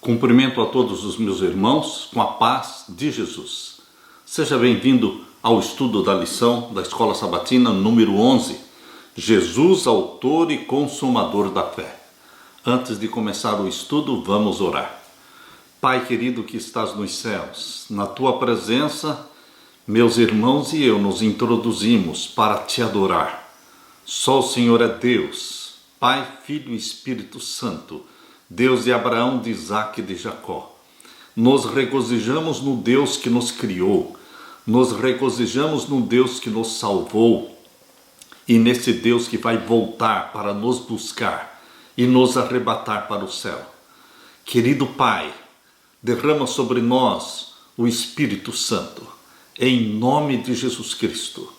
Cumprimento a todos os meus irmãos com a paz de Jesus. Seja bem-vindo ao estudo da lição da Escola Sabatina número 11. Jesus, autor e consumador da fé. Antes de começar o estudo, vamos orar. Pai querido que estás nos céus, na tua presença, meus irmãos e eu nos introduzimos para te adorar. Só o Senhor é Deus, Pai, Filho e Espírito Santo, Deus de Abraão, de Isaque e de Jacó. Nos regozijamos no Deus que nos criou, nos regozijamos no Deus que nos salvou e nesse Deus que vai voltar para nos buscar e nos arrebatar para o céu. Querido Pai, derrama sobre nós o Espírito Santo, em nome de Jesus Cristo.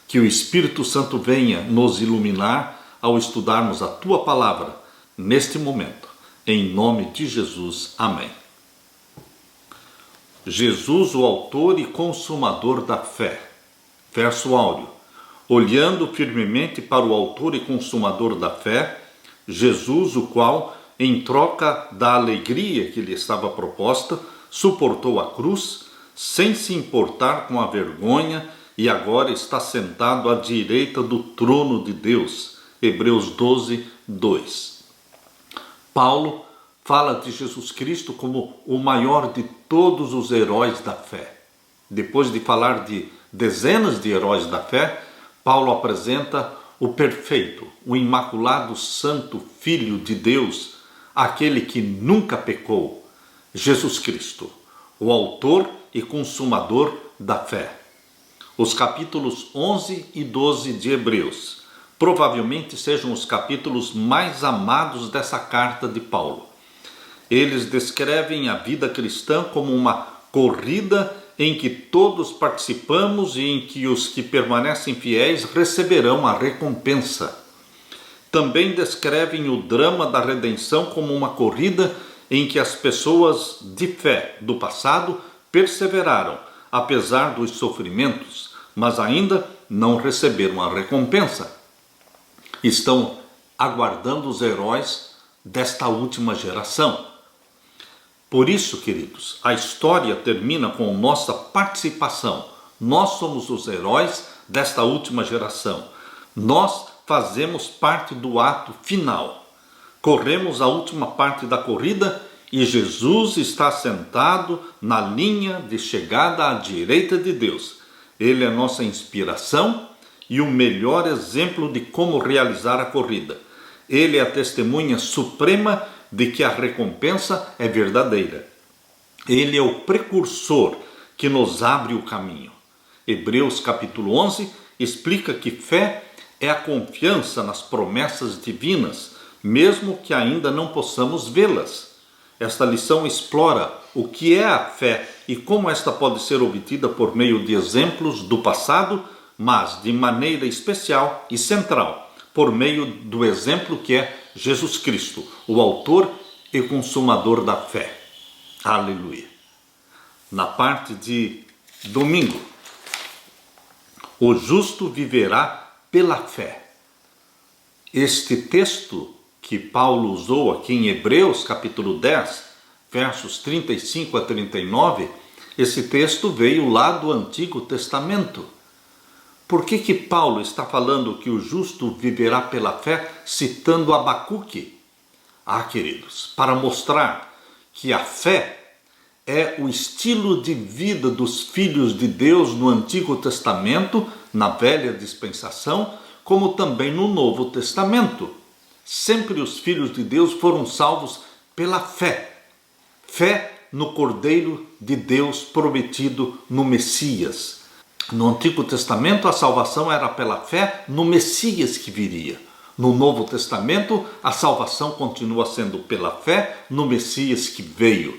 Que o Espírito Santo venha nos iluminar ao estudarmos a Tua Palavra neste momento. Em nome de Jesus. Amém. Jesus, o autor e consumador da fé. Verso áureo. Olhando firmemente para o autor e consumador da fé, Jesus, o qual, em troca da alegria que lhe estava proposta, suportou a cruz, sem se importar com a vergonha, e agora está sentado à direita do trono de Deus. Hebreus 12, 2. Paulo fala de Jesus Cristo como o maior de todos os heróis da fé. Depois de falar de dezenas de heróis da fé, Paulo apresenta o perfeito, o imaculado santo Filho de Deus, aquele que nunca pecou, Jesus Cristo, o autor e consumador da fé. Os capítulos 11 e 12 de Hebreus provavelmente sejam os capítulos mais amados dessa carta de Paulo. Eles descrevem a vida cristã como uma corrida em que todos participamos e em que os que permanecem fiéis receberão a recompensa. Também descrevem o drama da redenção como uma corrida em que as pessoas de fé do passado perseveraram, apesar dos sofrimentos, mas ainda não receberam a recompensa. Estão aguardando os heróis desta última geração. Por isso, queridos, a história termina com nossa participação. Nós somos os heróis desta última geração. Nós fazemos parte do ato final. Corremos a última parte da corrida e Jesus está sentado na linha de chegada à direita de Deus. Ele é nossa inspiração e o melhor exemplo de como realizar a corrida. Ele é a testemunha suprema de que a recompensa é verdadeira. Ele é o precursor que nos abre o caminho. Hebreus capítulo 11 explica que fé é a confiança nas promessas divinas, mesmo que ainda não possamos vê-las. Esta lição explora o que é a fé e como esta pode ser obtida por meio de exemplos do passado, mas de maneira especial e central, por meio do exemplo que é Jesus Cristo, o autor e consumador da fé. Aleluia. Na parte de domingo, o justo viverá pela fé. Este texto que Paulo usou aqui em Hebreus capítulo 10, versos 35 a 39, esse texto veio lá do Antigo Testamento. Por que Paulo está falando que o justo viverá pela fé, citando Abacuque? Queridos, para mostrar que a fé é o estilo de vida dos filhos de Deus no Antigo Testamento, na Velha Dispensação, como também no Novo Testamento. Sempre os filhos de Deus foram salvos pela fé. Fé no Cordeiro de Deus prometido no Messias. No Antigo Testamento, a salvação era pela fé no Messias que viria. No Novo Testamento, a salvação continua sendo pela fé no Messias que veio,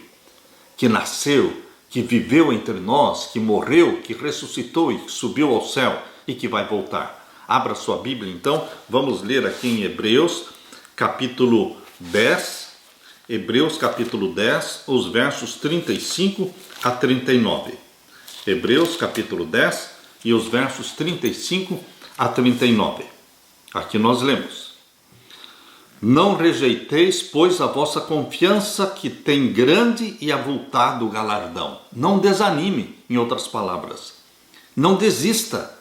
que nasceu, que viveu entre nós, que morreu, que ressuscitou e que subiu ao céu e que vai voltar. Abra sua Bíblia, então, vamos ler aqui em Hebreus, capítulo 10, Hebreus, capítulo 10, os versos 35 a 39. Hebreus capítulo 10 e os versos 35 a 39. Aqui nós lemos: Não rejeiteis, pois, a vossa confiança, que tem grande e avultado galardão. Não desanime, em outras palavras. Não desista,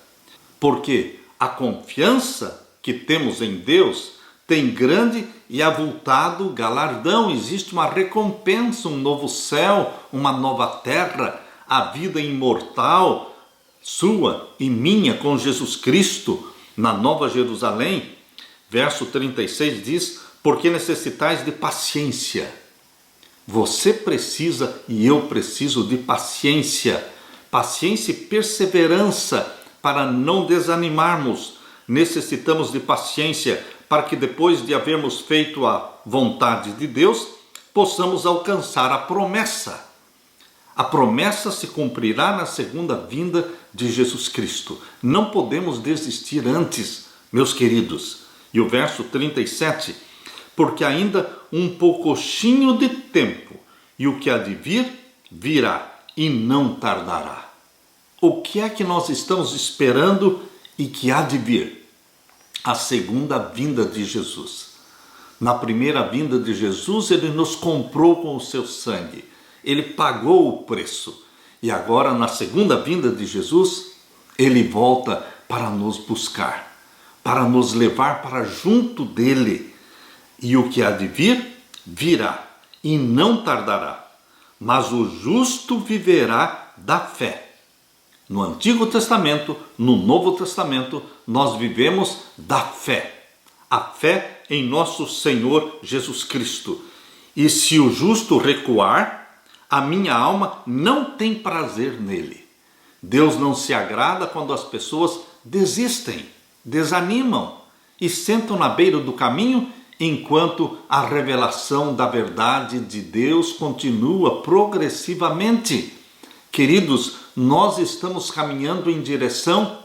porque a confiança que temos em Deus tem grande e avultado galardão. Existe uma recompensa, um novo céu, uma nova terra, a vida imortal sua e minha com Jesus Cristo na Nova Jerusalém. Verso 36 diz: porque necessitais de paciência. Você precisa e eu preciso de paciência. Paciência e perseverança para não desanimarmos. Necessitamos de paciência para que depois de havermos feito a vontade de Deus, possamos alcançar a promessa. A promessa se cumprirá na segunda vinda de Jesus Cristo. Não podemos desistir antes, meus queridos. E o verso 37, porque ainda um poucochinho de tempo, e o que há de vir, virá, e não tardará. O que é que nós estamos esperando e que há de vir? A segunda vinda de Jesus. Na primeira vinda de Jesus, ele nos comprou com o seu sangue. Ele pagou o preço. E agora, na segunda vinda de Jesus, ele volta para nos buscar, para nos levar para junto dele. E o que há de vir, virá, e não tardará. Mas o justo viverá da fé. No Antigo Testamento, no Novo Testamento, nós vivemos da fé. A fé em nosso Senhor Jesus Cristo. E se o justo recuar, a minha alma não tem prazer nele. Deus não se agrada quando as pessoas desistem, desanimam e sentam na beira do caminho enquanto a revelação da verdade de Deus continua progressivamente. Queridos, nós estamos caminhando em direção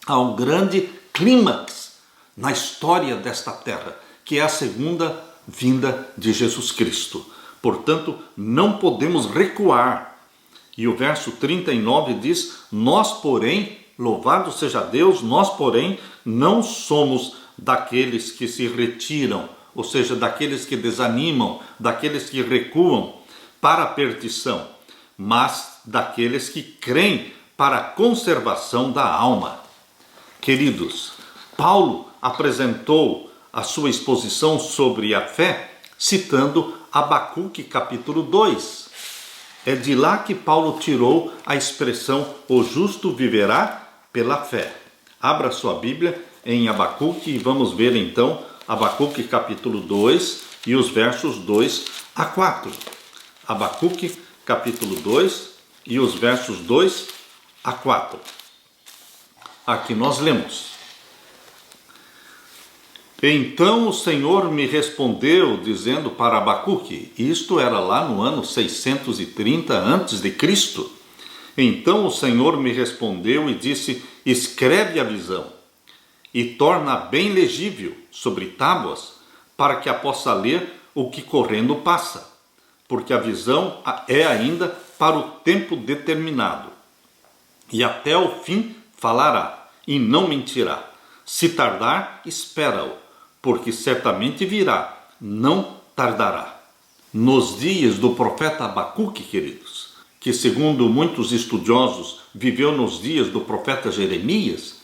ao grande clímax na história desta terra, que é a segunda vinda de Jesus Cristo. Portanto, não podemos recuar. E o verso 39 diz: nós, porém, louvado seja Deus, nós, porém, não somos daqueles que se retiram, ou seja, daqueles que desanimam, daqueles que recuam para a perdição, mas daqueles que creem para a conservação da alma. Queridos, Paulo apresentou a sua exposição sobre a fé citando Abacuque capítulo 2. É de lá que Paulo tirou a expressão o justo viverá pela fé. Abra sua Bíblia em Abacuque e vamos ver então Abacuque capítulo 2 e os versos 2 a 4. Abacuque capítulo 2 e os versos 2 a 4. Aqui nós lemos: então o Senhor me respondeu, dizendo para Abacuque, isto era lá no ano 630 a.C. Então o Senhor me respondeu e disse: escreve a visão e torna bem legível sobre tábuas, para que a possa ler o que correndo passa, porque a visão é ainda para o tempo determinado, e até o fim falará, e não mentirá. Se tardar, espera-o, porque certamente virá, não tardará. Nos dias do profeta Abacuque, queridos, que segundo muitos estudiosos viveu nos dias do profeta Jeremias,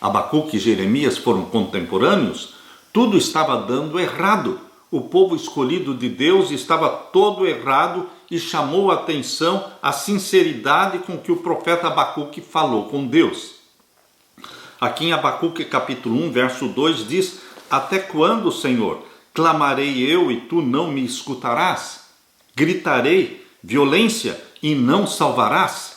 Abacuque e Jeremias foram contemporâneos, tudo estava dando errado. O povo escolhido de Deus estava todo errado e chamou a atenção a sinceridade com que o profeta Abacuque falou com Deus. Aqui em Abacuque capítulo 1, verso 2 diz: até quando, Senhor, clamarei eu e tu não me escutarás? Gritarei violência e não salvarás?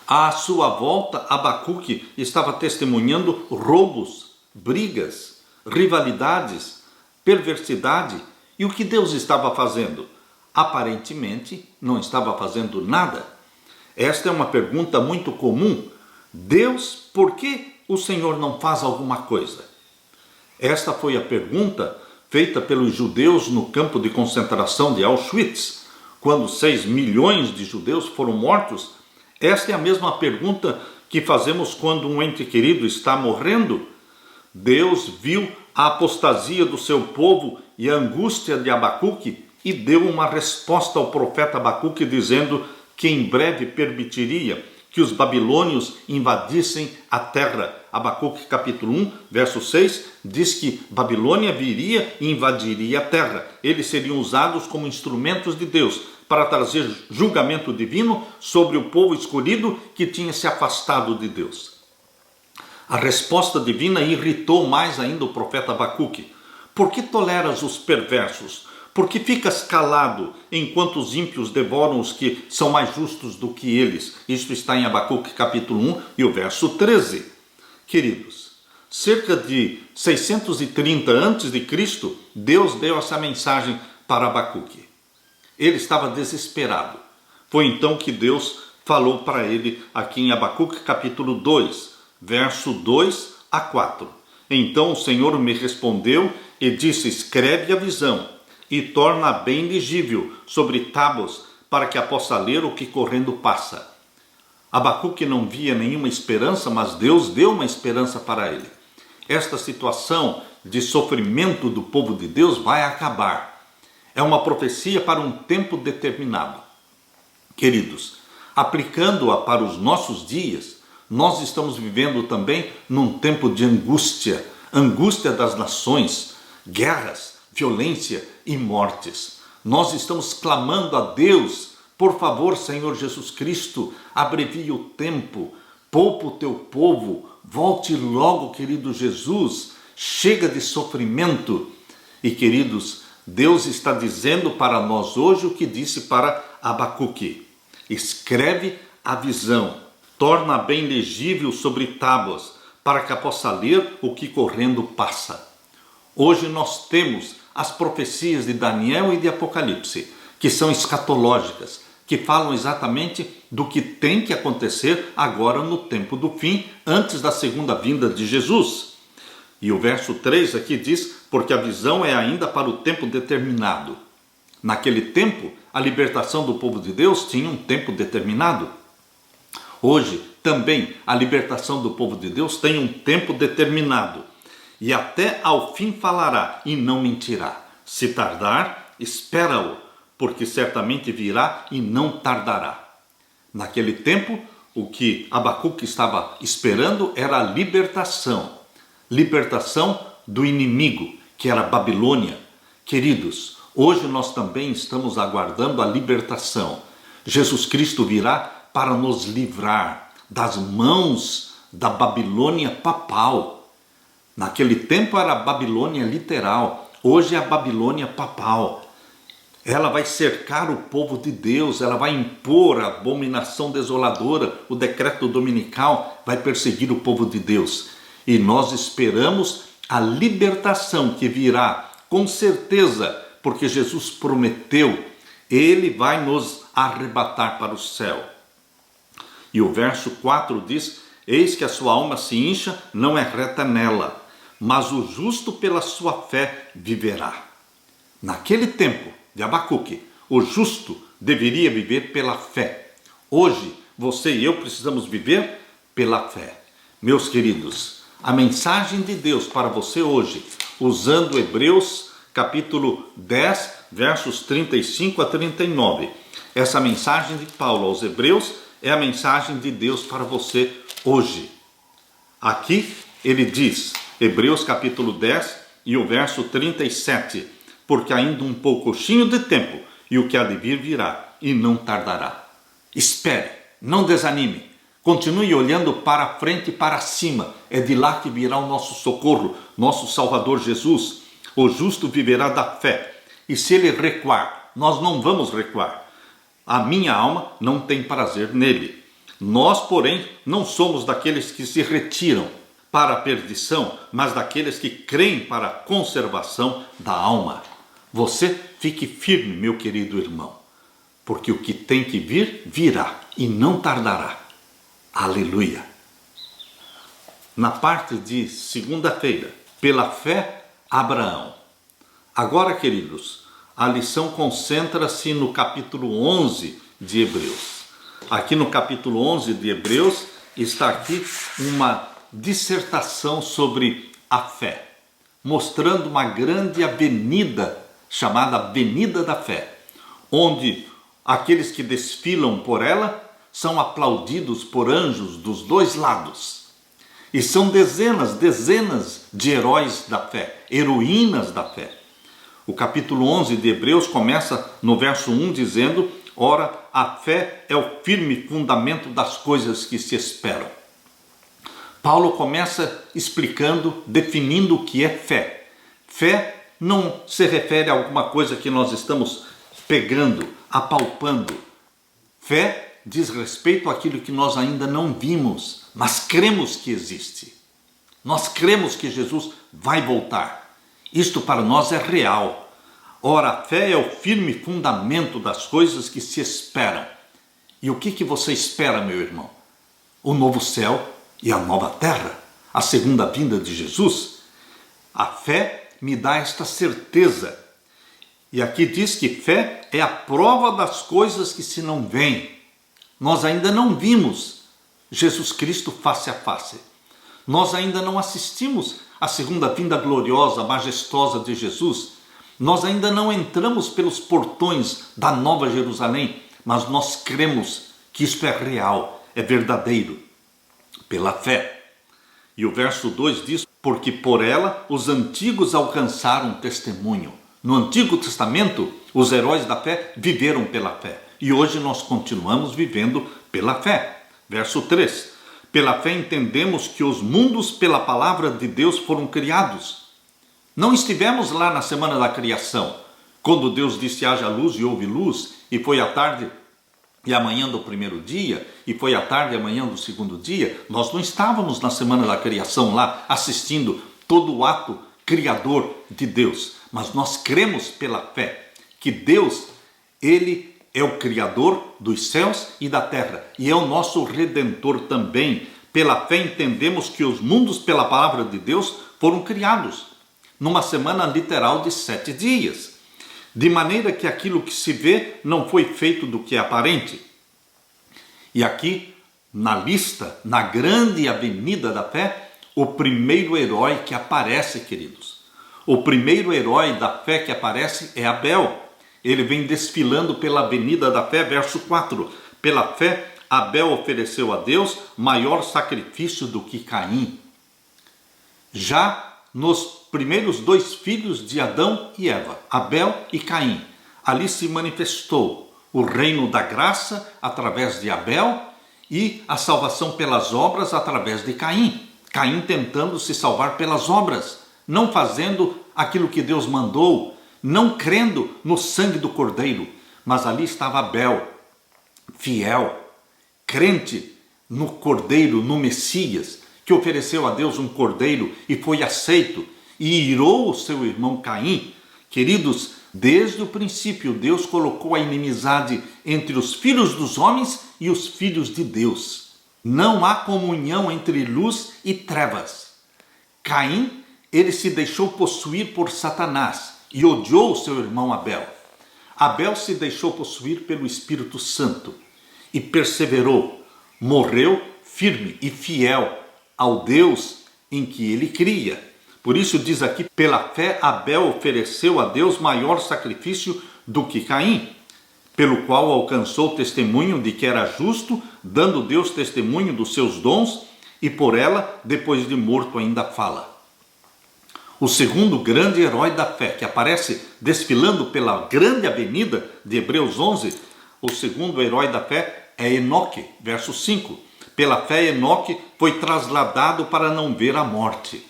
À sua volta, Abacuque estava testemunhando roubos, brigas, rivalidades, perversidade. E o que Deus estava fazendo? Aparentemente, não estava fazendo nada. Esta é uma pergunta muito comum. Deus, por que o Senhor não faz alguma coisa? Esta foi a pergunta feita pelos judeus no campo de concentração de Auschwitz, quando 6 milhões de judeus foram mortos. Esta é a mesma pergunta que fazemos quando um ente querido está morrendo. Deus viu a apostasia do seu povo e a angústia de Abacuque e deu uma resposta ao profeta Abacuque dizendo que em breve permitiria que os babilônios invadissem a terra. Abacuque capítulo 1, verso 6, diz que Babilônia viria e invadiria a terra. Eles seriam usados como instrumentos de Deus para trazer julgamento divino sobre o povo escolhido que tinha se afastado de Deus. A resposta divina irritou mais ainda o profeta Abacuque. Por que toleras os perversos? Por que ficas calado enquanto os ímpios devoram os que são mais justos do que eles? Isto está em Abacuque capítulo 1 e o verso 13. Queridos, cerca de 630 a.C., Deus deu essa mensagem para Abacuque. Ele estava desesperado. Foi então que Deus falou para ele aqui em Abacuque capítulo 2, verso 2 a 4. Então o Senhor me respondeu e disse: escreve a visão e torna bem legível sobre tábuas, para que a possa ler o que correndo passa. Abacuque não via nenhuma esperança, mas Deus deu uma esperança para ele. Esta situação de sofrimento do povo de Deus vai acabar. É uma profecia para um tempo determinado. Queridos, aplicando-a para os nossos dias, nós estamos vivendo também num tempo de angústia, angústia das nações, guerras, violência e mortes. Nós estamos clamando a Deus: por favor, Senhor Jesus Cristo, abrevie o tempo, poupa o teu povo, volte logo, querido Jesus, chega de sofrimento. E queridos, Deus está dizendo para nós hoje o que disse para Abacuque: escreve a visão, torna bem legível sobre tábuas, para que a possa ler o que correndo passa. Hoje nós temos as profecias de Daniel e de Apocalipse, que são escatológicas, que falam exatamente do que tem que acontecer agora no tempo do fim, antes da segunda vinda de Jesus. E o verso 3 aqui diz: porque a visão é ainda para o tempo determinado. Naquele tempo, a libertação do povo de Deus tinha um tempo determinado. Hoje, também, a libertação do povo de Deus tem um tempo determinado. E até ao fim falará e não mentirá. Se tardar, espera-o, porque certamente virá e não tardará. Naquele tempo, o que Abacuque estava esperando era a libertação. Libertação do inimigo, que era a Babilônia. Queridos, hoje nós também estamos aguardando a libertação. Jesus Cristo virá para nos livrar das mãos da Babilônia papal. Naquele tempo era a Babilônia literal, hoje é a Babilônia papal. Ela vai cercar o povo de Deus, ela vai impor a abominação desoladora, o decreto dominical vai perseguir o povo de Deus. E nós esperamos a libertação que virá, com certeza, porque Jesus prometeu, ele vai nos arrebatar para o céu. E o verso 4 diz: eis que a sua alma se incha, não é reta nela, mas o justo pela sua fé viverá. Naquele tempo de Abacuque, o justo deveria viver pela fé. Hoje, você e eu precisamos viver pela fé. Meus queridos, a mensagem de Deus para você hoje, usando Hebreus capítulo 10, versos 35 a 39. Essa mensagem de Paulo aos Hebreus é a mensagem de Deus para você hoje. Aqui ele diz, Hebreus capítulo 10 e o verso 37, porque ainda um pouquinho de tempo e o que há de vir virá e não tardará. Espere, não desanime, continue olhando para frente e para cima, é de lá que virá o nosso socorro, nosso Salvador Jesus. O justo viverá da fé, e se ele recuar, nós não vamos recuar. A minha alma não tem prazer nele. Nós, porém, não somos daqueles que se retiram para a perdição, mas daqueles que creem para a conservação da alma. Você fique firme, meu querido irmão, porque o que tem que vir, virá e não tardará. Aleluia! Na parte de segunda-feira, pela fé, Abraão. Agora, queridos, a lição concentra-se no capítulo 11 de Hebreus. Aqui no capítulo 11 de Hebreus está aqui uma dissertação sobre a fé. mostrando uma grande avenida chamada Avenida da Fé, onde aqueles que desfilam por ela são aplaudidos por anjos dos dois lados. E são dezenas de heróis da fé, heroínas da fé. O capítulo 11 de Hebreus começa no verso 1 dizendo: ora, a fé é o firme fundamento das coisas que se esperam. Paulo começa explicando, definindo o que é fé. Fé não se refere a alguma coisa que nós estamos pegando, apalpando. Fé diz respeito àquilo que nós ainda não vimos, mas cremos que existe. Nós cremos que Jesus vai voltar. Isto para nós é real. Ora, a fé é o firme fundamento das coisas que se esperam. E o que você espera, meu irmão? O novo céu e a nova terra, a segunda vinda de Jesus. A fé me dá esta certeza. E aqui diz que fé é a prova das coisas que se não veem. Nós ainda não vimos Jesus Cristo face a face. Nós ainda não assistimos à segunda vinda gloriosa, majestosa de Jesus. Nós ainda não entramos pelos portões da Nova Jerusalém, mas nós cremos que isto é real, é verdadeiro, pela fé. E o verso 2 diz: porque por ela os antigos alcançaram testemunho. No Antigo Testamento, os heróis da fé viveram pela fé. E hoje nós continuamos vivendo pela fé. Verso 3. Pela fé entendemos que os mundos pela palavra de Deus foram criados. Não estivemos lá na semana da criação, quando Deus disse haja luz e houve luz, e foi a tarde e a manhã do primeiro dia, e foi a tarde e a manhã do segundo dia. Nós não estávamos na semana da criação lá, assistindo todo o ato criador de Deus. Mas nós cremos pela fé que Deus, Ele é o Criador dos céus e da terra, e é o nosso Redentor também. Pela fé entendemos que os mundos pela palavra de Deus foram criados, numa semana literal de 7 dias. De maneira que aquilo que se vê não foi feito do que é aparente. E aqui, na lista, na grande avenida da fé, o primeiro herói que aparece, queridos. O primeiro herói da fé que aparece é Abel. Ele vem desfilando pela avenida da fé, verso 4. Pela fé, Abel ofereceu a Deus maior sacrifício do que Caim. Já nos primeiros 2 filhos de Adão e Eva, Abel e Caim, ali se manifestou o reino da graça através de Abel e a salvação pelas obras através de Caim. Caim tentando se salvar pelas obras, não fazendo aquilo que Deus mandou, não crendo no sangue do Cordeiro. Mas ali estava Abel, fiel, crente no Cordeiro, no Messias, que ofereceu a Deus um cordeiro e foi aceito, e irou o seu irmão Caim. Queridos, desde o princípio Deus colocou a inimizade entre os filhos dos homens e os filhos de Deus. Não há comunhão entre luz e trevas. Caim, ele se deixou possuir por Satanás e odiou o seu irmão Abel. Abel se deixou possuir pelo Espírito Santo e perseverou, morreu firme e fiel ao Deus em que ele cria. Por isso diz aqui, pela fé Abel ofereceu a Deus maior sacrifício do que Caim, pelo qual alcançou testemunho de que era justo, dando Deus testemunho dos seus dons, e por ela, depois de morto, ainda fala. O segundo grande herói da fé, que aparece desfilando pela grande avenida de Hebreus 11, o segundo herói da fé é Enoque, verso 5. Pela fé, Enoque foi trasladado para não ver a morte.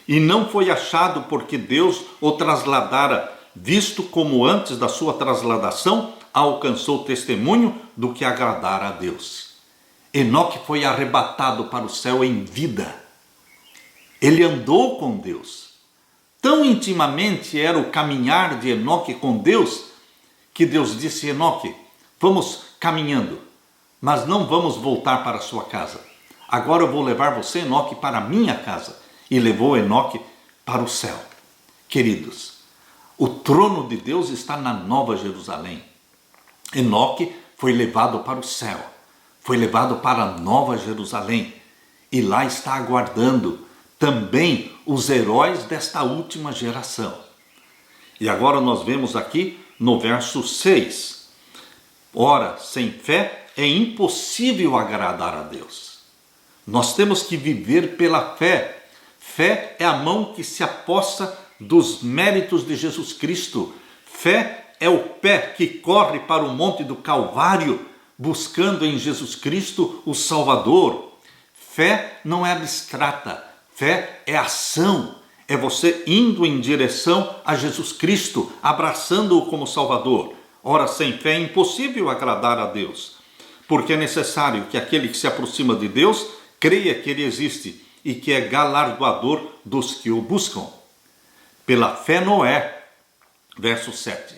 E não foi achado porque Deus o trasladara, visto como antes da sua trasladação alcançou testemunho do que agradara a Deus. Enoque foi arrebatado para o céu em vida. Ele andou com Deus. Tão intimamente era o caminhar de Enoque com Deus, que Deus disse: Enoque, vamos caminhando, mas não vamos voltar para a sua casa. Agora eu vou levar você, Enoque, para a minha casa. E levou Enoque para o céu. Queridos, o trono de Deus está na Nova Jerusalém. Enoque foi levado para o céu, foi levado para a Nova Jerusalém. E lá está aguardando também os heróis desta última geração. E agora nós vemos aqui no verso 6. Ora, sem fé é impossível agradar a Deus. Nós temos que viver pela fé. Fé é a mão que se apossa dos méritos de Jesus Cristo. Fé é o pé que corre para o monte do Calvário, buscando em Jesus Cristo o Salvador. Fé não é abstrata, fé é ação. É você indo em direção a Jesus Cristo, abraçando-o como Salvador. Ora, sem fé é impossível agradar a Deus, porque é necessário que aquele que se aproxima de Deus creia que Ele existe e que é galardoador dos que o buscam. Pela fé Noé, verso 7.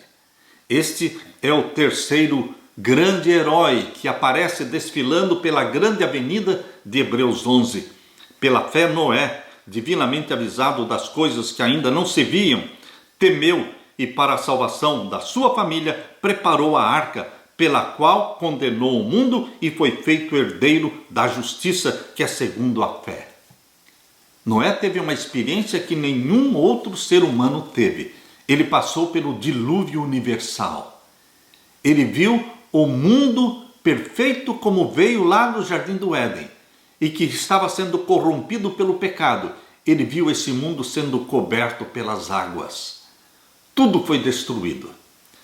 Este é o terceiro grande herói que aparece desfilando pela grande avenida de Hebreus 11. Pela fé Noé, divinamente avisado das coisas que ainda não se viam, temeu e para a salvação da sua família preparou a arca, pela qual condenou o mundo e foi feito herdeiro da justiça, que é segundo a fé. Noé teve uma experiência que nenhum outro ser humano teve. Ele passou pelo dilúvio universal. Ele viu o mundo perfeito como veio lá no Jardim do Éden e que estava sendo corrompido pelo pecado. Ele viu esse mundo sendo coberto pelas águas. Tudo foi destruído,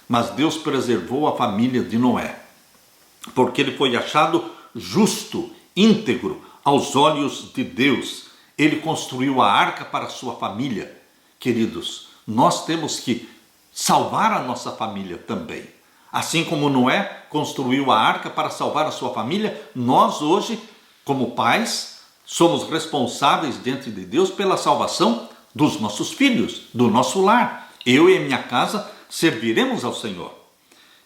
mas Deus preservou a família de Noé, porque ele foi achado justo, íntegro aos olhos de Deus. Ele construiu a arca para a sua família. Queridos, nós temos que salvar a nossa família também. Assim como Noé construiu a arca para salvar a sua família, nós hoje, como pais, somos responsáveis diante de Deus pela salvação dos nossos filhos, do nosso lar. Eu e a minha casa serviremos ao Senhor.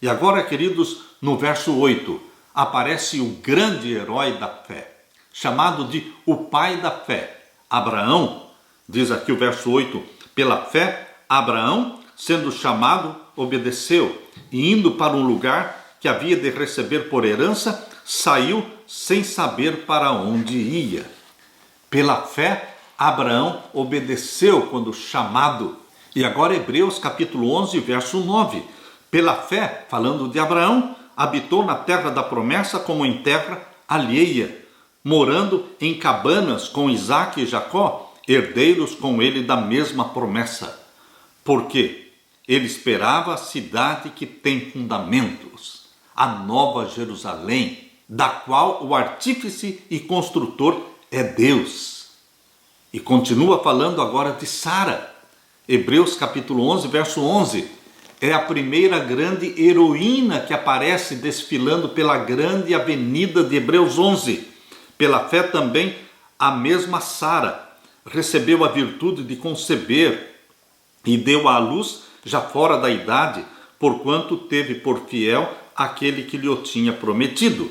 E agora, queridos, no verso 8, aparece o grande herói da fé, chamado de o pai da fé, Abraão. Diz aqui o verso 8, pela fé, Abraão, sendo chamado, obedeceu, e indo para um lugar que havia de receber por herança, saiu sem saber para onde ia. Pela fé, Abraão obedeceu quando chamado. E agora Hebreus capítulo 11, verso 9. Pela fé, falando de Abraão, habitou na terra da promessa como em terra alheia, morando em cabanas com Isaque e Jacó, herdeiros com ele da mesma promessa. Porque ele esperava a cidade que tem fundamentos, a nova Jerusalém, da qual o artífice e construtor é Deus. E continua falando agora de Sara. Hebreus capítulo 11, verso 11. É a primeira grande heroína que aparece desfilando pela grande avenida de Hebreus 11. Pela fé também, a mesma Sara recebeu a virtude de conceber e deu à luz já fora da idade, porquanto teve por fiel aquele que lhe o tinha prometido.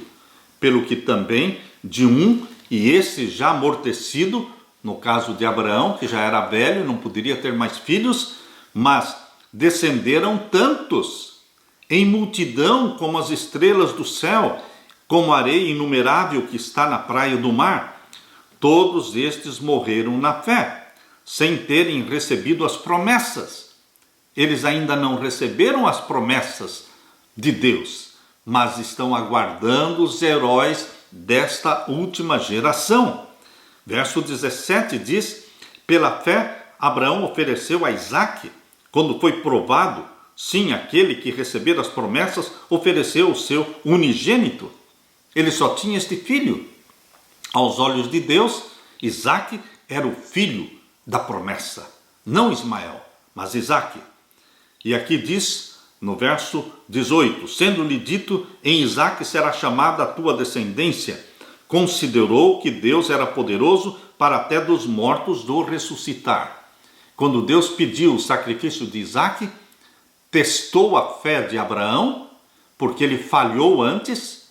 Pelo que também de um, e esse já amortecido, no caso de Abraão, que já era velho, não poderia ter mais filhos, mas descenderam tantos, em multidão como as estrelas do céu, como a areia inumerável que está na praia do mar. Todos estes morreram na fé, sem terem recebido as promessas. Eles ainda não receberam as promessas de Deus, mas estão aguardando os heróis desta última geração. Verso 17 diz, pela fé Abraão ofereceu a Isaque, quando foi provado, sim, aquele que recebera as promessas ofereceu o seu unigênito. Ele só tinha este filho. Aos olhos de Deus, Isaque era o filho da promessa, não Ismael, mas Isaque. E aqui diz, no verso 18, sendo-lhe dito, em Isaque será chamada a tua descendência, considerou que Deus era poderoso para até dos mortos o ressuscitar. Quando Deus pediu o sacrifício de Isaque, testou a fé de Abraão, porque ele falhou antes,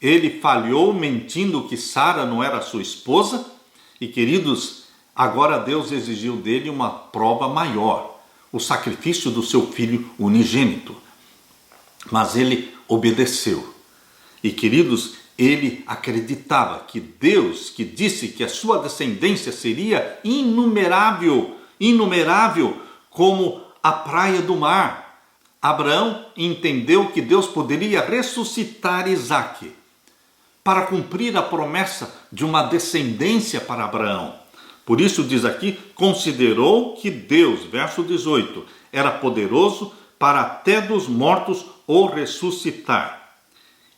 ele falhou mentindo que Sara não era sua esposa, e queridos, agora Deus exigiu dele uma prova maior, o sacrifício do seu filho unigênito. Mas ele obedeceu. E queridos, Ele acreditava que Deus, que disse que a sua descendência seria inumerável, inumerável como a praia do mar. Abraão entendeu que Deus poderia ressuscitar Isaque para cumprir a promessa de uma descendência para Abraão. Por isso diz aqui, considerou que Deus, verso 18, era poderoso para até dos mortos o ressuscitar.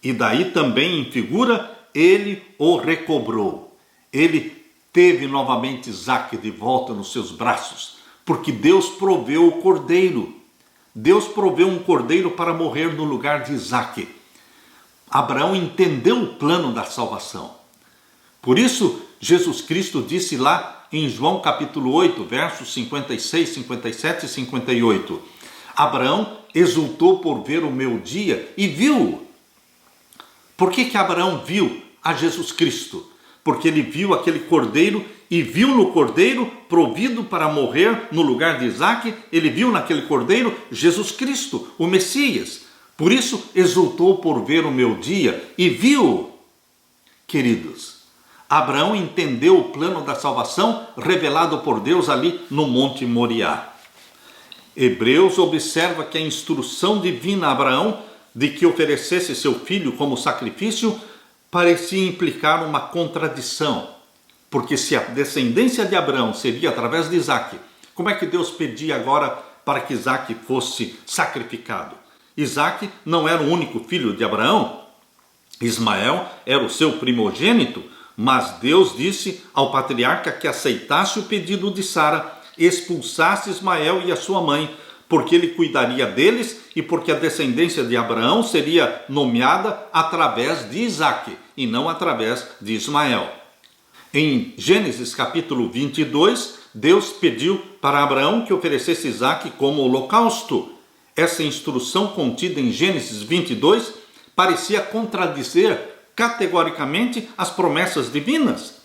E daí também em figura, ele o recobrou. Ele teve novamente Isaque de volta nos seus braços, porque Deus proveu o cordeiro. Deus proveu um cordeiro para morrer no lugar de Isaque. Abraão entendeu o plano da salvação. Por isso, Jesus Cristo disse lá em João capítulo 8, versos 56, 57 e 58, Abraão exultou por ver o meu dia e viu-o. Por que Abraão viu a Jesus Cristo? Porque ele viu aquele cordeiro e viu no cordeiro provido para morrer no lugar de Isaque, ele viu naquele cordeiro Jesus Cristo, o Messias. Por isso exultou por ver o meu dia e viu-o. Queridos, Abraão entendeu o plano da salvação revelado por Deus ali no Monte Moriá. Hebreus observa que a instrução divina a Abraão de que oferecesse seu filho como sacrifício parecia implicar uma contradição. Porque se a descendência de Abraão seria através de Isaque, como é que Deus pedia agora para que Isaque fosse sacrificado? Isaque não era o único filho de Abraão, Ismael era o seu primogênito, mas Deus disse ao patriarca que aceitasse o pedido de Sara, expulsasse Ismael e a sua mãe, porque ele cuidaria deles e porque a descendência de Abraão seria nomeada através de Isaque e não através de Ismael. Em Gênesis capítulo 22, Deus pediu para Abraão que oferecesse Isaque como holocausto. Essa instrução contida em Gênesis 22 parecia contradizer categoricamente as promessas divinas.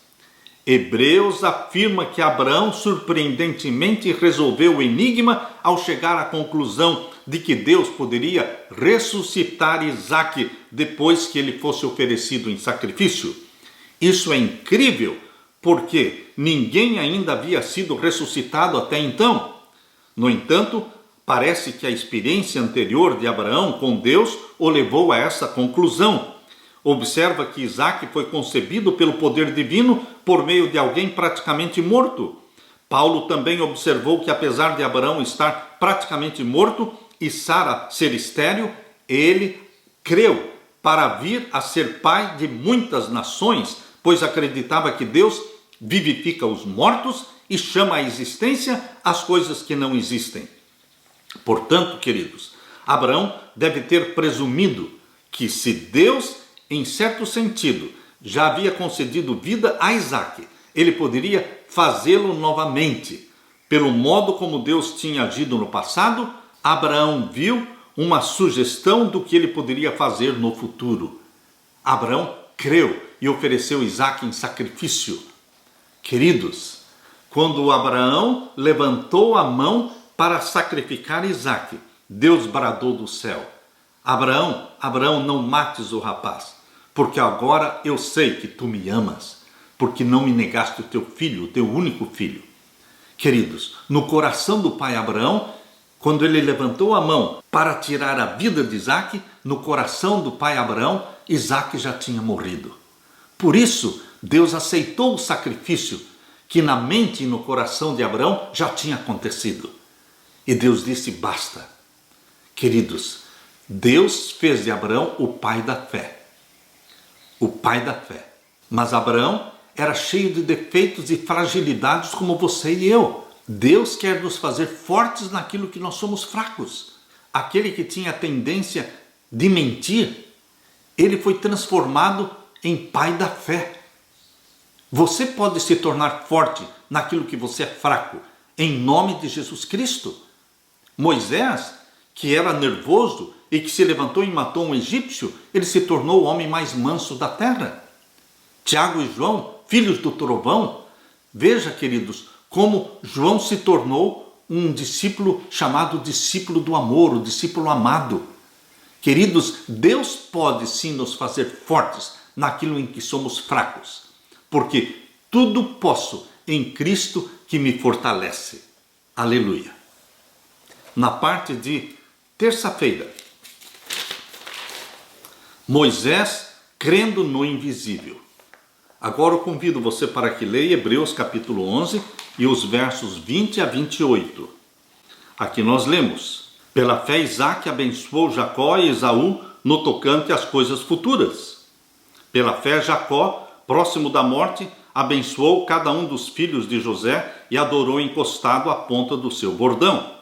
Hebreus afirma que Abraão surpreendentemente resolveu o enigma ao chegar à conclusão de que Deus poderia ressuscitar Isaque depois que ele fosse oferecido em sacrifício. Isso é incrível, porque ninguém ainda havia sido ressuscitado até então. No entanto, parece que a experiência anterior de Abraão com Deus o levou a essa conclusão. Observa que Isaque foi concebido pelo poder divino por meio de alguém praticamente morto. Paulo também observou que apesar de Abraão estar praticamente morto e Sara ser estéril, ele creu para vir a ser pai de muitas nações, pois acreditava que Deus vivifica os mortos e chama à existência as coisas que não existem. Portanto, queridos, Abraão deve ter presumido que se Deus, em certo sentido, já havia concedido vida a Isaque, ele poderia fazê-lo novamente. Pelo modo como Deus tinha agido no passado, Abraão viu uma sugestão do que ele poderia fazer no futuro. Abraão creu e ofereceu Isaque em sacrifício. Queridos, quando Abraão levantou a mão para sacrificar Isaque, Deus bradou do céu: Abraão, Abraão, não mates o rapaz, porque agora eu sei que tu me amas, porque não me negaste o teu filho, o teu único filho. Queridos, no coração do pai Abraão, quando ele levantou a mão para tirar a vida de Isaque, no coração do pai Abraão, Isaque já tinha morrido. Por isso, Deus aceitou o sacrifício que na mente e no coração de Abraão já tinha acontecido. E Deus disse: basta. Queridos, Deus fez de Abraão o pai da fé. O pai da fé. Mas Abraão era cheio de defeitos e fragilidades como você e eu. Deus quer nos fazer fortes naquilo que nós somos fracos. Aquele que tinha a tendência de mentir, ele foi transformado em pai da fé. Você pode se tornar forte naquilo que você é fraco, em nome de Jesus Cristo. Moisés, que era nervoso e que se levantou e matou um egípcio, ele se tornou o homem mais manso da terra. Tiago e João, filhos do trovão, veja, queridos, como João se tornou um discípulo chamado discípulo do amor, o discípulo amado. Queridos, Deus pode sim nos fazer fortes naquilo em que somos fracos, porque tudo posso em Cristo que me fortalece. Aleluia. Na parte de terça-feira, Moisés crendo no invisível. Agora eu convido você para que leia Hebreus capítulo 11 e os versos 20 a 28. Aqui nós lemos: pela fé Isaque abençoou Jacó e Esaú no tocante às coisas futuras. Pela fé Jacó, próximo da morte, abençoou cada um dos filhos de José e adorou encostado à ponta do seu bordão.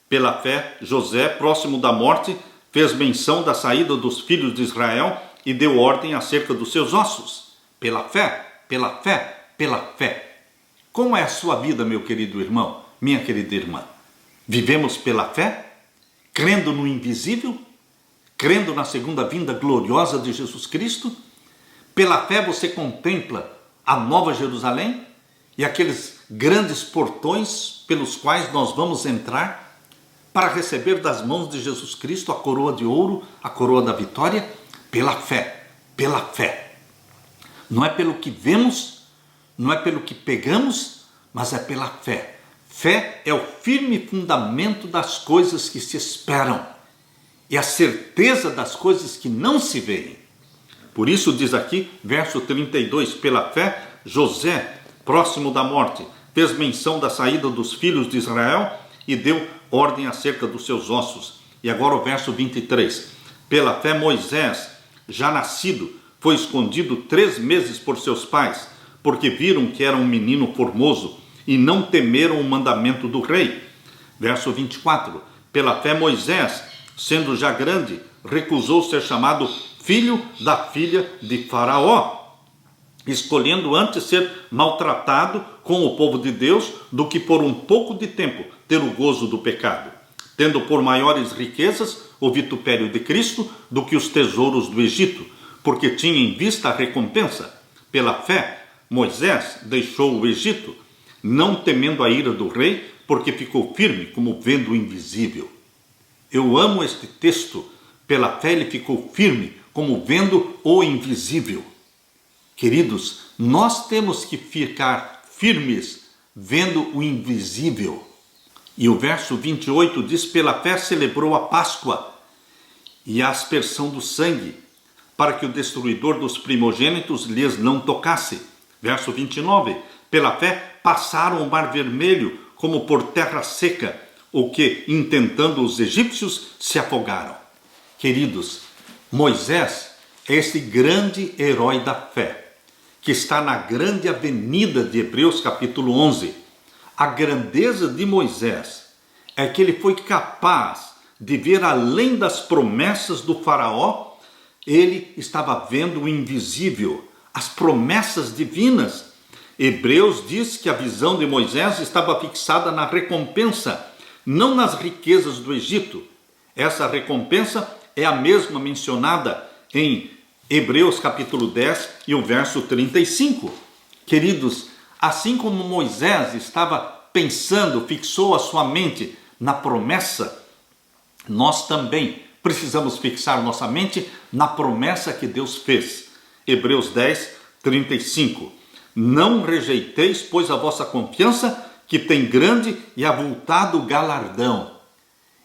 Pela fé José, próximo da morte, fez menção da saída dos filhos de Israel e deu ordem acerca dos seus ossos. Pela fé, pela fé, pela fé. Como é a sua vida, meu querido irmão, minha querida irmã? Vivemos pela fé, crendo no invisível, crendo na segunda vinda gloriosa de Jesus Cristo? Pela fé você contempla a Nova Jerusalém e aqueles grandes portões pelos quais nós vamos entrar para receber das mãos de Jesus Cristo a coroa de ouro, a coroa da vitória? Pela fé, pela fé. Não é pelo que vemos, não é pelo que pegamos, mas é pela fé. Fé é o firme fundamento das coisas que se esperam e a certeza das coisas que não se veem. Por isso diz aqui, verso 32, pela fé, José, próximo da morte, fez menção da saída dos filhos de Israel e deu ordem acerca dos seus ossos. E agora o verso 23, pela fé Moisés, já nascido, foi escondido 3 meses por seus pais, porque viram que era um menino formoso e não temeram o mandamento do rei. Verso 24, pela fé Moisés, sendo já grande, recusou ser chamado filho da filha de Faraó, escolhendo antes ser maltratado com o povo de Deus do que por um pouco de tempo ter o gozo do pecado, tendo por maiores riquezas o vitupério de Cristo do que os tesouros do Egito, porque tinha em vista a recompensa. Pela fé, Moisés deixou o Egito, não temendo a ira do rei, porque ficou firme como vendo o invisível. Eu amo este texto. Pela fé ele ficou firme como vendo o invisível. Queridos, nós temos que ficar firmes vendo o invisível. E o verso 28 diz, pela fé celebrou a Páscoa e a aspersão do sangue, para que o destruidor dos primogênitos lhes não tocasse. Verso 29, pela fé passaram o mar vermelho como por terra seca, o que, intentando os egípcios, se afogaram. Queridos, Moisés é este grande herói da fé, que está na grande avenida de Hebreus capítulo 11. A grandeza de Moisés é que ele foi capaz de ver além das promessas do faraó. Ele estava vendo o invisível, as promessas divinas. Hebreus diz que a visão de Moisés estava fixada na recompensa, não nas riquezas do Egito. Essa recompensa é a mesma mencionada em Hebreus capítulo 10 e o verso 35. Queridos, assim como Moisés estava pensando, fixou a sua mente na promessa, nós também precisamos fixar nossa mente na promessa que Deus fez. Hebreus 10, 35. Não rejeiteis, pois, a vossa confiança, que tem grande e avultado galardão.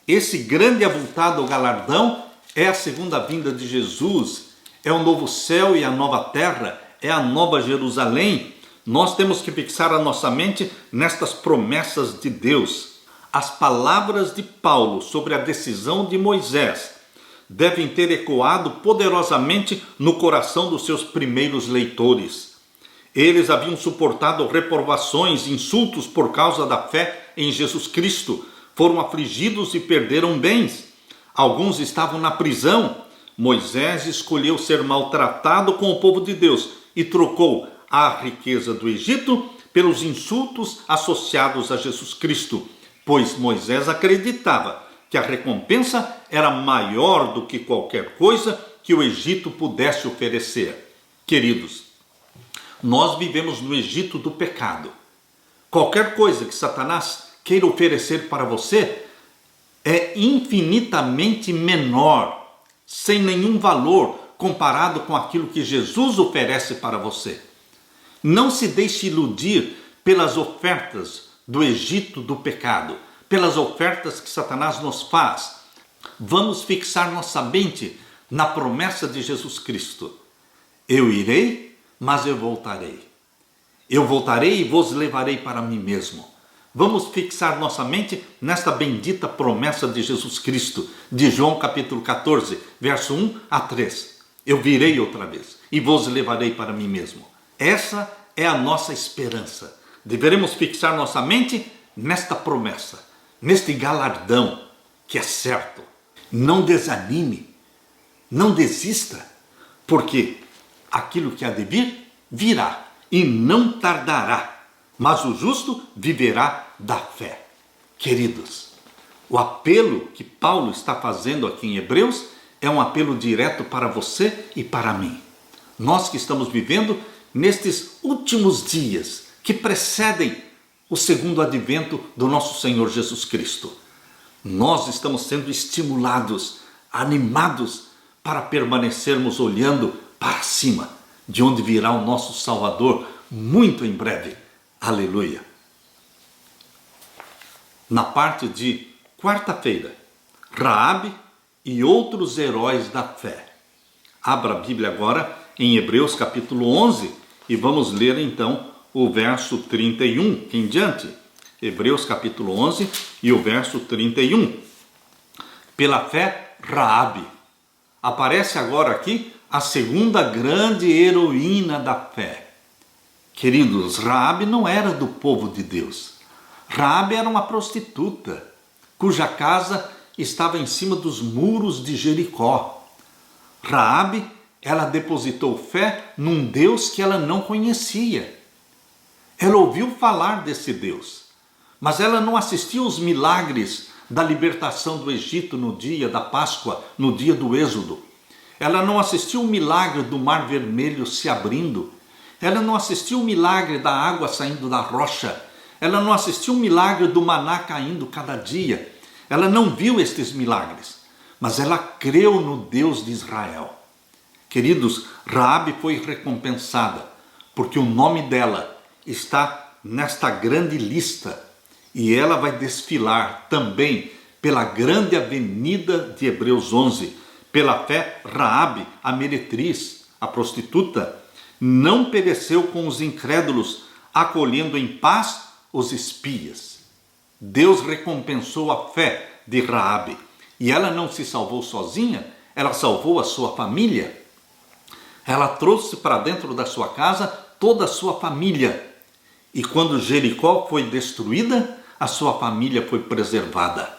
Esse grande e avultado galardão é a segunda vinda de Jesus, é o novo céu e a nova terra, é a nova Jerusalém. Nós temos que fixar a nossa mente nestas promessas de Deus. As palavras de Paulo sobre a decisão de Moisés devem ter ecoado poderosamente no coração dos seus primeiros leitores. Eles haviam suportado reprovações, insultos por causa da fé em Jesus Cristo, foram afligidos e perderam bens. Alguns estavam na prisão. Moisés escolheu ser maltratado com o povo de Deus e trocou a riqueza do Egito pelos insultos associados a Jesus Cristo, pois Moisés acreditava que a recompensa era maior do que qualquer coisa que o Egito pudesse oferecer. Queridos, nós vivemos no Egito do pecado. Qualquer coisa que Satanás queira oferecer para você é infinitamente menor, sem nenhum valor, comparado com aquilo que Jesus oferece para você. Não se deixe iludir pelas ofertas do Egito do pecado, pelas ofertas que Satanás nos faz. Vamos fixar nossa mente na promessa de Jesus Cristo. Eu irei, mas eu voltarei. Eu voltarei e vos levarei para mim mesmo. Vamos fixar nossa mente nesta bendita promessa de Jesus Cristo, de João capítulo 14, verso 1 a 3. Eu virei outra vez e vos levarei para mim mesmo. Essa é a nossa esperança. Deveremos fixar nossa mente nesta promessa, neste galardão que é certo. Não desanime, não desista, porque aquilo que há de vir, virá e não tardará. Mas o justo viverá da fé. Queridos, o apelo que Paulo está fazendo aqui em Hebreus é um apelo direto para você e para mim. Nós que estamos vivendo nestes últimos dias que precedem o segundo advento do nosso Senhor Jesus Cristo. Nós estamos sendo estimulados, animados para permanecermos olhando para cima, de onde virá o nosso Salvador muito em breve. Aleluia! Na parte de quarta-feira, Raabe e outros heróis da fé. Abra a Bíblia agora em Hebreus capítulo 11 e vamos ler então o verso 31 em diante. Hebreus capítulo 11 e o verso 31. Pela fé, Raabe. Aparece agora aqui a segunda grande heroína da fé. Queridos, Raabe não era do povo de Deus. Raabe era uma prostituta, cuja casa estava em cima dos muros de Jericó. Raabe, ela depositou fé num Deus que ela não conhecia. Ela ouviu falar desse Deus, mas ela não assistiu aos milagres da libertação do Egito no dia da Páscoa, no dia do Êxodo. Ela não assistiu o milagre do Mar Vermelho se abrindo. Ela não assistiu o milagre da água saindo da rocha. Ela não assistiu o milagre do maná caindo cada dia. Ela não viu estes milagres, mas ela creu no Deus de Israel. Queridos, Raabe foi recompensada, porque o nome dela está nesta grande lista, e ela vai desfilar também pela grande avenida de Hebreus 11. Pela fé, Raabe, a meretriz, a prostituta, não pereceu com os incrédulos, acolhendo em paz os espias. Deus recompensou a fé de Raabe, e ela não se salvou sozinha, ela salvou a sua família. Ela trouxe para dentro da sua casa toda a sua família, e quando Jericó foi destruída, a sua família foi preservada.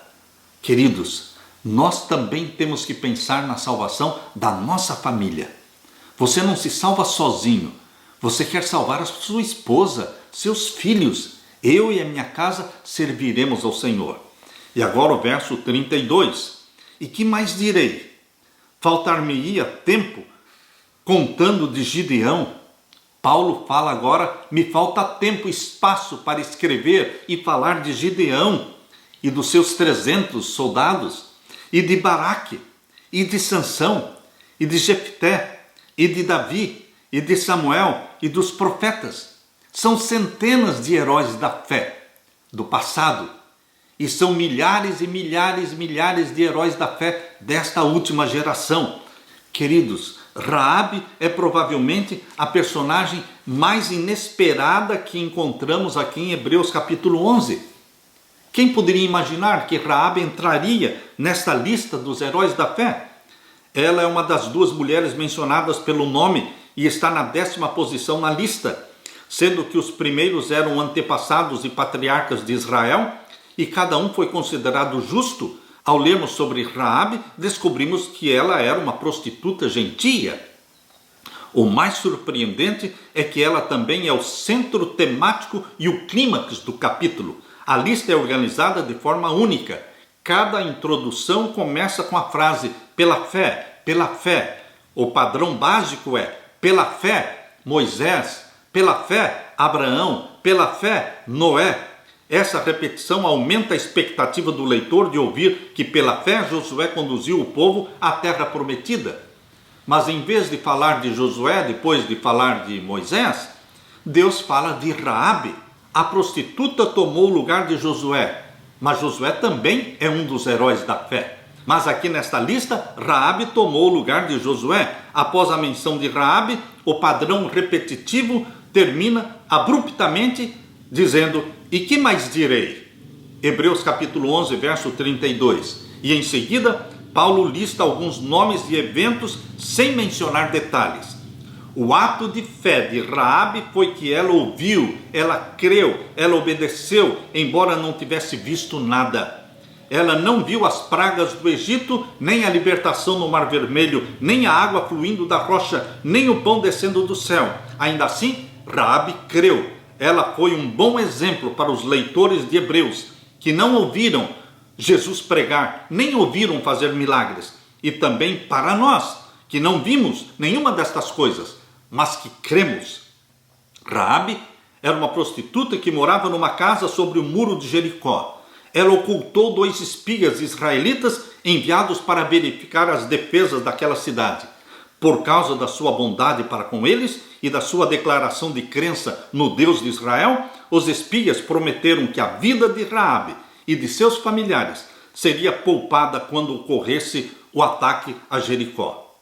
Queridos, nós também temos que pensar na salvação da nossa família. Você não se salva sozinho. Você quer salvar a sua esposa, seus filhos. Eu e a minha casa serviremos ao Senhor. E agora o verso 32. E que mais direi? Faltar-me-ia tempo contando de Gideão. Paulo fala agora, me falta tempo, espaço para escrever e falar de Gideão e dos seus 300 soldados, e de Baraque, e de Sansão, e de Jefté, e de Davi, e de Samuel, e dos profetas. São centenas de heróis da fé, do passado, e são milhares e milhares e milhares de heróis da fé desta última geração. Queridos, Raabe é provavelmente a personagem mais inesperada que encontramos aqui em Hebreus capítulo 11. Quem poderia imaginar que Raabe entraria nesta lista dos heróis da fé? Ela é uma das duas mulheres mencionadas pelo nome e está na 10ª posição na lista, sendo que os primeiros eram antepassados e patriarcas de Israel, e cada um foi considerado justo. Ao lermos sobre Raabe, descobrimos que ela era uma prostituta gentia. O mais surpreendente é que ela também é o centro temático e o clímax do capítulo. A lista é organizada de forma única. Cada introdução começa com a frase pela fé, pela fé. O padrão básico é pela fé Moisés, pela fé Abraão, pela fé Noé. Essa repetição aumenta a expectativa do leitor de ouvir que pela fé Josué conduziu o povo à terra prometida. Mas em vez de falar de Josué, depois de falar de Moisés, Deus fala de Raabe. A prostituta tomou o lugar de Josué, mas Josué também é um dos heróis da fé. Mas aqui nesta lista, Raabe tomou o lugar de Josué. Após a menção de Raabe, o padrão repetitivo termina abruptamente dizendo: e que mais direi? Hebreus capítulo 11, verso 32. E em seguida, Paulo lista alguns nomes de eventos sem mencionar detalhes. O ato de fé de Raabe foi que ela ouviu, ela creu, ela obedeceu, embora não tivesse visto nada. Ela não viu as pragas do Egito, nem a libertação no Mar Vermelho, nem a água fluindo da rocha, nem o pão descendo do céu. Ainda assim, Raabe creu. Ela foi um bom exemplo para os leitores de Hebreus, que não ouviram Jesus pregar, nem ouviram fazer milagres. E também para nós, que não vimos nenhuma destas coisas, mas que cremos. Raabe era uma prostituta que morava numa casa sobre o muro de Jericó. Ela ocultou 2 espias israelitas enviados para verificar as defesas daquela cidade. Por causa da sua bondade para com eles e da sua declaração de crença no Deus de Israel, os espias prometeram que a vida de Raabe e de seus familiares seria poupada quando ocorresse o ataque a Jericó.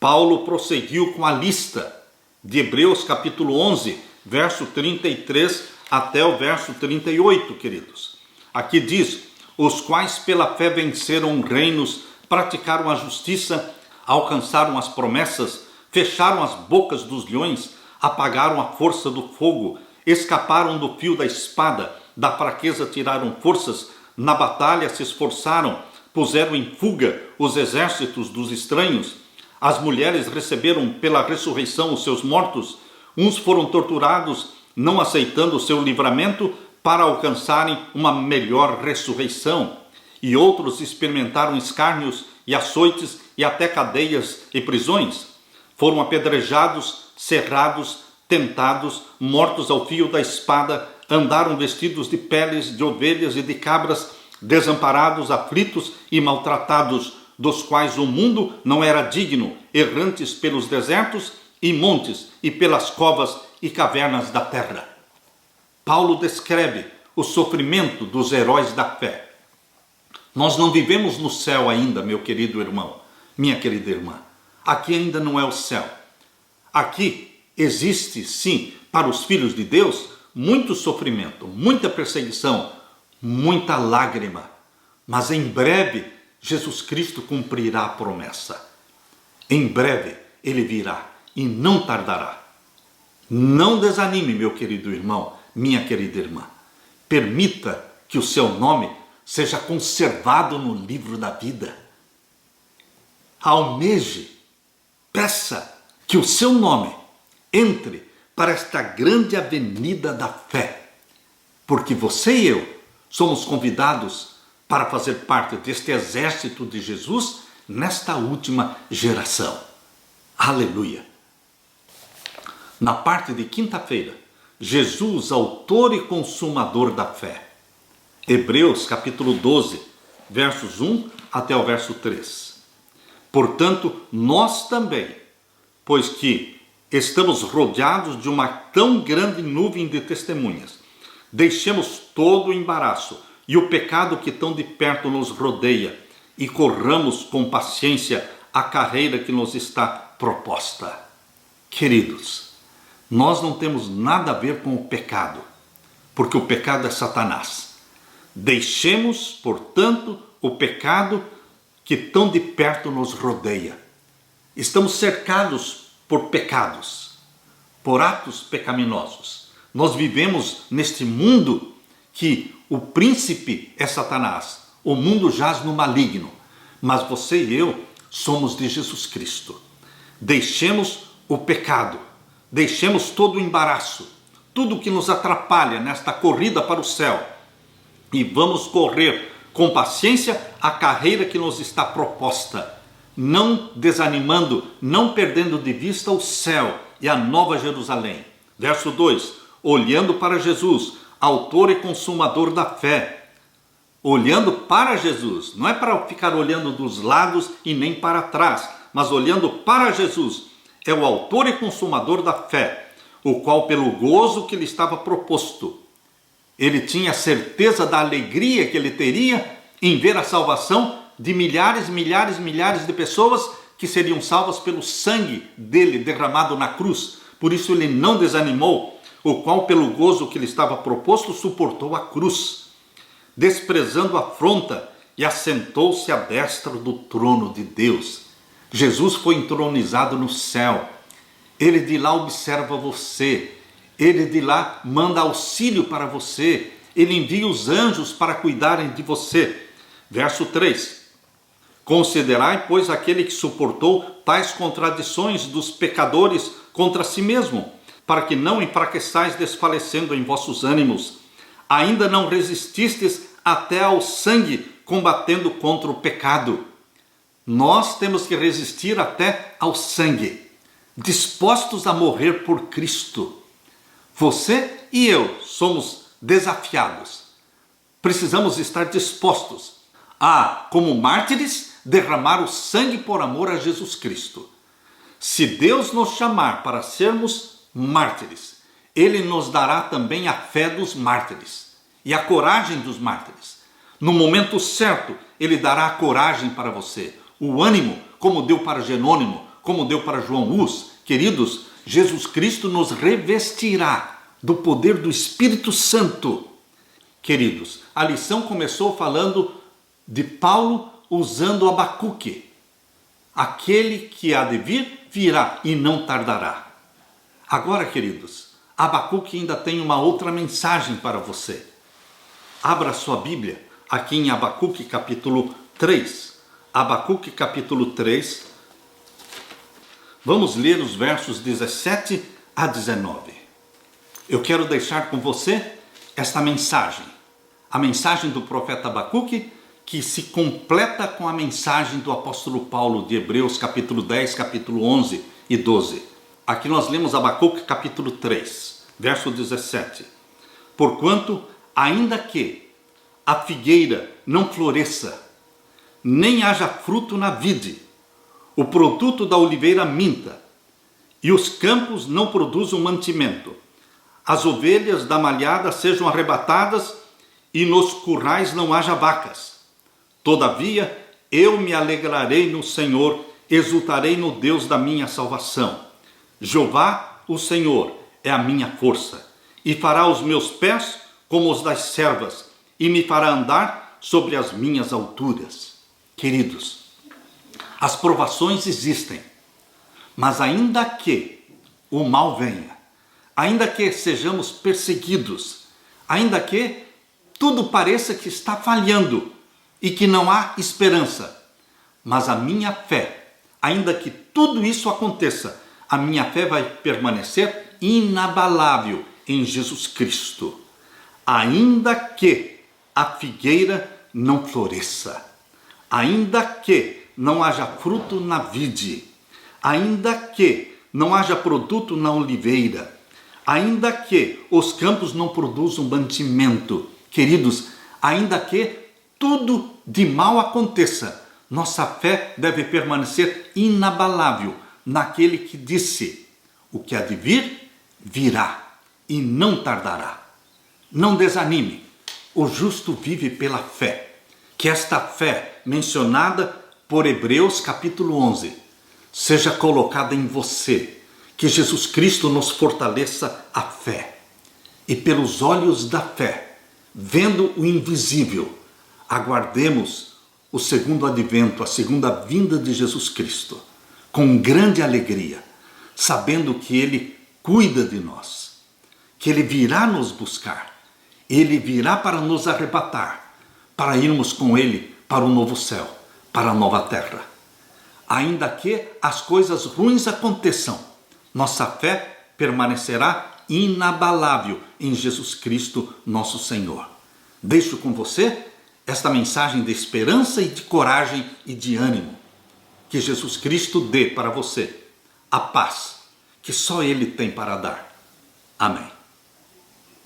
Paulo prosseguiu com a lista de Hebreus capítulo 11, verso 33 até o verso 38, queridos. Aqui diz: os quais pela fé venceram reinos, praticaram a justiça, alcançaram as promessas, fecharam as bocas dos leões, apagaram a força do fogo, escaparam do fio da espada, da fraqueza tiraram forças, na batalha se esforçaram, puseram em fuga os exércitos dos estranhos. As mulheres receberam pela ressurreição os seus mortos, uns foram torturados, não aceitando o seu livramento, para alcançarem uma melhor ressurreição, e outros experimentaram escárnios e açoites e até cadeias e prisões. Foram apedrejados, serrados, tentados, mortos ao fio da espada, andaram vestidos de peles de ovelhas e de cabras, desamparados, aflitos e maltratados, dos quais o mundo não era digno, errantes pelos desertos e montes e pelas covas e cavernas da terra. Paulo descreve o sofrimento dos heróis da fé. Nós não vivemos no céu ainda, meu querido irmão, minha querida irmã. Aqui ainda não é o céu. Aqui existe, sim, para os filhos de Deus, muito sofrimento, muita perseguição, muita lágrima. Mas em breve, Jesus Cristo cumprirá a promessa. Em breve, Ele virá e não tardará. Não desanime, meu querido irmão, minha querida irmã. Permita que o seu nome seja conservado no livro da vida. Almeje, peça que o seu nome entre para esta grande avenida da fé, porque você e eu somos convidados para fazer parte deste exército de Jesus nesta última geração. Aleluia! Na parte de quinta-feira, Jesus, autor e consumador da fé. Hebreus capítulo 12, versos 1 até o verso 3. Portanto, nós também, pois que estamos rodeados de uma tão grande nuvem de testemunhas, deixemos todo o embaraço e o pecado que tão de perto nos rodeia e corramos com paciência a carreira que nos está proposta. Queridos, nós não temos nada a ver com o pecado, porque o pecado é Satanás. Deixemos, portanto, o pecado que tão de perto nos rodeia. Estamos cercados por pecados, por atos pecaminosos. Nós vivemos neste mundo que o príncipe é Satanás. O mundo jaz no maligno, mas você e eu somos de Jesus Cristo. Deixemos o pecado. Deixemos todo o embaraço, tudo que nos atrapalha nesta corrida para o céu, e vamos correr com paciência a carreira que nos está proposta, não desanimando, não perdendo de vista o céu e a nova Jerusalém. Verso 2, olhando para Jesus, autor e consumador da fé. Olhando para Jesus, não é para ficar olhando dos lados e nem para trás, mas olhando para Jesus, é o autor e consumador da fé, o qual pelo gozo que lhe estava proposto, ele tinha certeza da alegria que ele teria em ver a salvação de milhares de pessoas que seriam salvas pelo sangue dele derramado na cruz. Por isso ele não desanimou, o qual pelo gozo que lhe estava proposto suportou a cruz, desprezando a afronta, e assentou-se à destra do trono de Deus. Jesus foi entronizado no céu. Ele de lá observa você. Ele de lá manda auxílio para você. Ele envia os anjos para cuidarem de você. Verso 3. Considerai, pois, aquele que suportou tais contradições dos pecadores contra si mesmo, para que não enfraqueçais desfalecendo em vossos ânimos. Ainda não resististes até ao sangue, combatendo contra o pecado. Nós temos que resistir até ao sangue, dispostos a morrer por Cristo. Você e eu somos desafiados. Precisamos estar dispostos a, como mártires, derramar o sangue por amor a Jesus Cristo. Se Deus nos chamar para sermos mártires, Ele nos dará também a fé dos mártires e a coragem dos mártires. No momento certo, Ele dará a coragem para você, o ânimo, como deu para Jerônimo, como deu para João Hus. Queridos, Jesus Cristo nos revestirá do poder do Espírito Santo. Queridos, a lição começou falando de Paulo usando Abacuque. Aquele que há de vir, virá e não tardará. Agora, queridos, Abacuque ainda tem uma outra mensagem para você. Abra sua Bíblia aqui em Abacuque capítulo 3. Abacuque capítulo 3. Vamos ler os versos 17 a 19. Eu quero deixar com você esta mensagem. A mensagem do profeta Abacuque, que se completa com a mensagem do apóstolo Paulo de Hebreus capítulo 10, capítulo 11 e 12. Aqui nós lemos Abacuque capítulo 3, verso 17. Porquanto, ainda que a figueira não floresça, nem haja fruto na vide, o produto da oliveira minta, e os campos não produzam mantimento, as ovelhas da malhada sejam arrebatadas, e nos currais não haja vacas. Todavia, eu me alegrarei no Senhor, exultarei no Deus da minha salvação. Jeová, o Senhor, é a minha força, e fará os meus pés como os das servas, e me fará andar sobre as minhas alturas. Queridos, as provações existem, mas ainda que o mal venha, ainda que sejamos perseguidos, ainda que tudo pareça que está falhando e que não há esperança, mas a minha fé, ainda que tudo isso aconteça, a minha fé vai permanecer inabalável em Jesus Cristo. Ainda que a figueira não floresça, ainda que não haja fruto na vide, ainda que não haja produto na oliveira, ainda que os campos não produzam mantimento, queridos, ainda que tudo de mal aconteça, nossa fé deve permanecer inabalável naquele que disse: o que há de vir, virá e não tardará. Não desanime, o justo vive pela fé. Que esta fé mencionada por Hebreus capítulo 11 seja colocada em você. Que Jesus Cristo nos fortaleça a fé. E pelos olhos da fé, vendo o invisível, aguardemos o segundo advento, a segunda vinda de Jesus Cristo, com grande alegria, sabendo que Ele cuida de nós, que Ele virá nos buscar, Ele virá para nos arrebatar, para irmos com Ele para o novo céu, para a nova terra. Ainda que as coisas ruins aconteçam, nossa fé permanecerá inabalável em Jesus Cristo, nosso Senhor. Deixo com você esta mensagem de esperança e de coragem e de ânimo. Que Jesus Cristo dê para você a paz que só Ele tem para dar. Amém.